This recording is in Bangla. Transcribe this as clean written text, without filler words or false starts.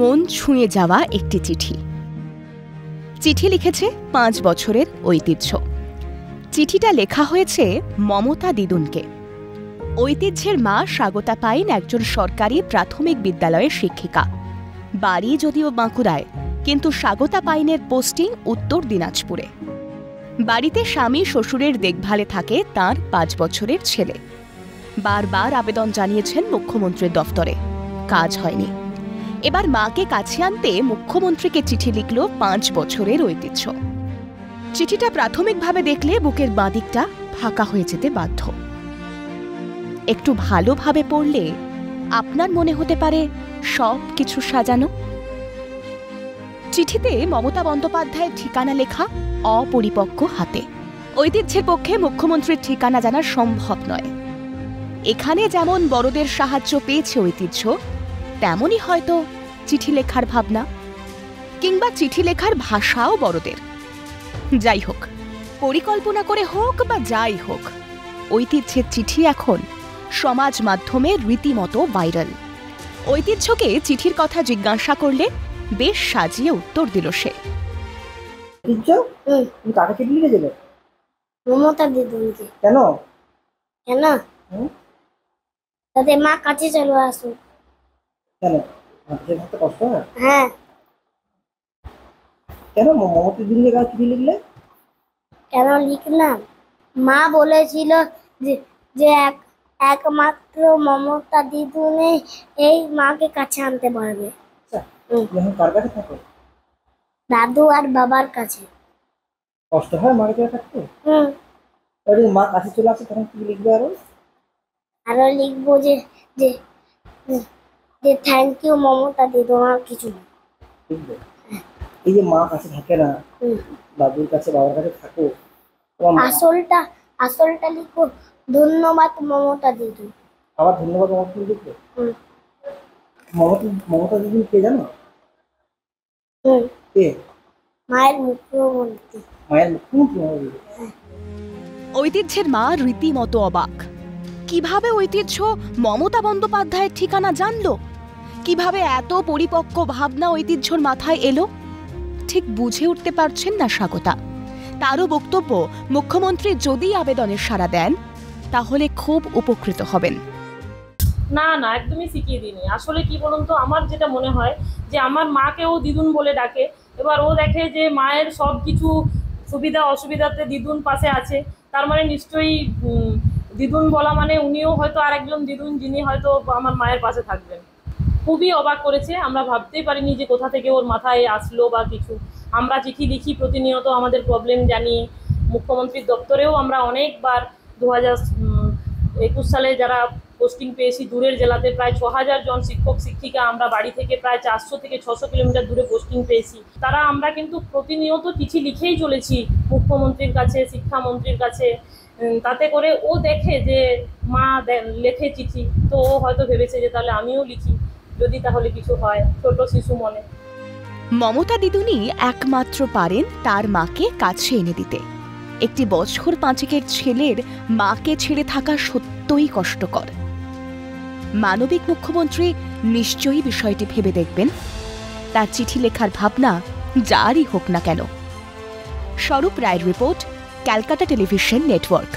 মন ছুঁয়ে যাওয়া একটি চিঠি। চিঠি লিখেছে 5 বছরের ঐতিহ্য। চিঠিটা লেখা হয়েছে মমতা দিদুনকে। ঐতিহ্যের মা স্বাগতা পাইন একজন সরকারি প্রাথমিক বিদ্যালয়ের শিক্ষিকা। বাড়ি যদিও বাঁকুড়ায়, কিন্তু স্বাগতা পাইনের পোস্টিং উত্তর দিনাজপুরে। বাড়িতে স্বামী শ্বশুরের দেখভালে থাকে তাঁর 5 বছরের ছেলে। বারবার আবেদন জানিয়েছেন মুখ্যমন্ত্রীর দফতরে, কাজ হয়নি। এবার মাকে কাছে আনতে মুখ্যমন্ত্রীকে চিঠি লিখল 5 বছরের ঐতিহ্য। চিঠিটা প্রাথমিকভাবে দেখলে বুকের বাঁদিকটা ফাঁকা হয়ে যেতে বাধ্য। একটু ভালোভাবে পড়লে আপনার মনে হতে পারে সব কিছু সাজানো। চিঠিতে মমতা বন্দ্যোপাধ্যায়ের ঠিকানা লেখা অপরিপক্ক হাতে। ঐতিহ্যের পক্ষে মুখ্যমন্ত্রীর ঠিকানা জানা সম্ভব নয়। এখানে যেমন বড়দের সাহায্য পেয়েছে ঐতিহ্য, তেমনই হয়তো চিঠি লেখার ভাবনা, কিংবা চিঠি লেখার ভাষাও বড়দের। যাই হোক, পরিকল্পনা করে হোক বা যাই হোক, ঐতিহ্যের চিঠি এখন সমাজ মাধ্যমে রীতিমতো ভাইরাল। ঐতিহ্যকে চিঠির কথা জিজ্ঞাসা করলে বেশ সাজিয়ে উত্তর দিল সে। কাকে চিঠি লিখেছিলে? মমতা দিদুনকে। কেন? কেন? তাদের মা কাছে চলে আসুক। কেন? আপনাদের হাতে কষ্ট হয়? হ্যাঁ। কেন মমতা দিদুনকে কাছে চিঠি লিখলে? কেন লিখলাম? মা বলেছিল যে একমাত্র মমতা দিদুনে এই মাকে কাছে আনতে পারবে। এখন কার কাছে থাকো? দাদু আর বাবার কাছে। কষ্ট হয় মাকে কাছে থাকতে? মা কাছে চলে আসে তখন কি লিখবে? আরো লিখবো যে যে যে থ্যাংক ইউ মমতা দিদুন, আর কিছু না। এই যে মা কাছে থাকে না, দাদুর কাছে বাবার কাছে থাকো, আসলটা লিখো ধন্যবাদ মমতা দিদুন। আবার ধন্যবাদ মমতা দিদুন লিখবে? মমতা দিদুন কে জানো? কে? মায়ের মুখ্যমন্ত্রী। মায়ের মুখ্যমন্ত্রী। ঐতিহ্যের মা রীতিমতো অবাক। কিভাবে ঐতিহ্য মমতা বন্দ্যোপাধ্যায়ের ঠিকানা জানলো? কিভাবে এত পরিপক্ক ভাবনা ঐতিহ্যর মাথায় এলো? ঠিক বুঝে উঠতে পারছেন না স্বাগতা। তারও বক্তব্য, মুখ্যমন্ত্রী যদি আবেদনের সাড়া দেন তাহলে খুব উপকৃত হবেন। না না, একদমই শিখিয়ে দিইনি। আসলে কি বলুন তো, আমার যেটা মনে হয় যে আমার মাকেও দিদুন বলে ডাকে। এবার ও দেখে যে মায়ের সব কিছু সুবিধা অসুবিধাতে দিদুন পাশে আছে, তার মানে নিশ্চয়ই দিদুন বলা মানে উনিও হয়তো আরেকজন দিদুন, যিনি হয়তো আমার মায়ের পাশে থাকবেন। খুবই অবাক করেছে। আমরা ভাবতেই পারিনি যে কোথা থেকে ওর মাথায় আসলো বা কিছু। আমরা চিঠি লিখি প্রতিনিয়ত আমাদের প্রবলেম জানিয়ে। মুখ্যমন্ত্রীর দপ্তরেও আমরা অনেকবার 2021 সালে যারা পোস্টিং পেয়েছি দূরের জেলাতে, প্রায় 6000 জন শিক্ষক শিক্ষিকা, আমরা বাড়ি থেকে প্রায় 400 থেকে 600 কিলোমিটার দূরে পোস্টিং পেয়েছি। তারা আমরা কিন্তু প্রতিনিয়ত চিঠি লিখেই চলেছি মুখ্যমন্ত্রীর কাছে, শিক্ষামন্ত্রীর কাছে। তাতে করে ও দেখে যে মা লেখে চিঠি, তো ও হয়তো ভেবেছে যে তাহলে আমিও লিখি, যদি তাহলে কিছু হয়, ছোট শিশু মনে। মমতা দিদুনি একমাত্র পারেন তার মাকে কাছে এনে দিতে। একটি বছর 5-এর ছেলের মাকে ছেড়ে থাকা সত্যই কষ্টকর। মানবিক মুখ্যমন্ত্রী নিশ্চয়ই বিষয়টি ভেবে দেখবেন। তার চিঠি লেখার ভাবনা যারই হোক না কেন। স্বরূপ রায়ের রিপোর্ট, ক্যালকাটা টেলিভিশন নেটওয়ার্ক।